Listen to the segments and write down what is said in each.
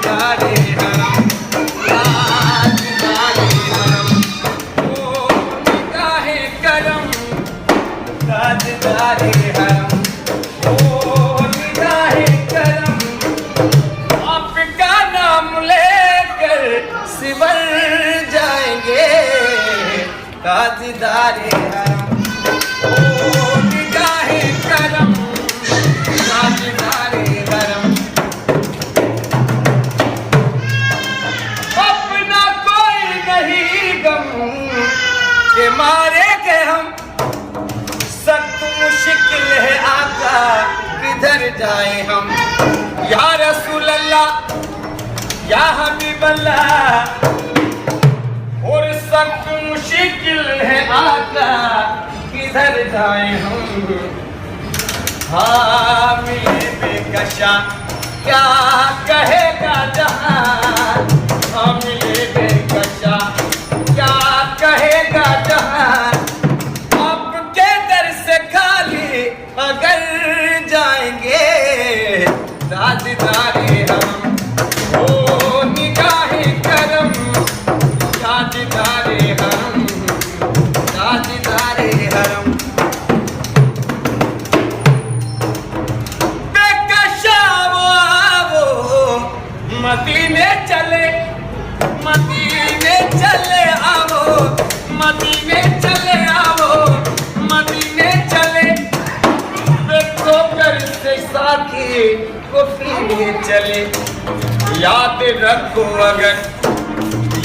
ताजदारे हरम, ताजदारे हरम, ओ निगाहे करम, ताजदारे हरम, ओ निगाहे करम, आपका नाम लेकर सिमर जाएंगे, ताजदारे हरम, ओ निगाहे करम, ताजदारे हरम। अपना कोई नहीं गम के मारे के हम, सख्त मुश्किल है आका किधर जाए हम, या रसूल अल्लाह या हबीब अल्लाह, और सख्त मुश्किल है आका किधर जाए हम, हाँ मिले बेकशा क्या कहेगा जहान, हाँ मिले बेकशा क्या कहेगा जहान, आपके दर से खाली अगर जाएंगे, ताजदारे हम, ओ निगाहे करम, ताजदारे हम, ताजदारे हरम। मदीने चले, मदीने चले आओ, मदीने चले आओ, मदीने चले, देखो कर से साथी को पीने चले, याद रखो अगर,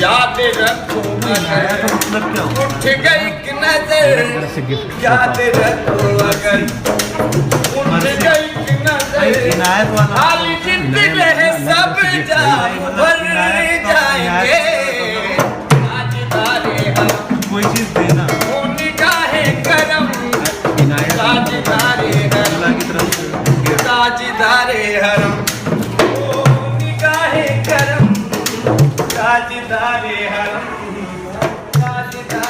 याद रखो अगर उठ गई एक नजर, याद रखो अगर उठ गई एक नजर, खाली जिंदगी है सब जा भर जाएंगे, ताजदारे हम, कोई चीज देना ओ निगाहे करम, ताजदारे हरम, ताजदारे हरम, ओ निगाहे करम, ताजदारे हरम, ताजदारे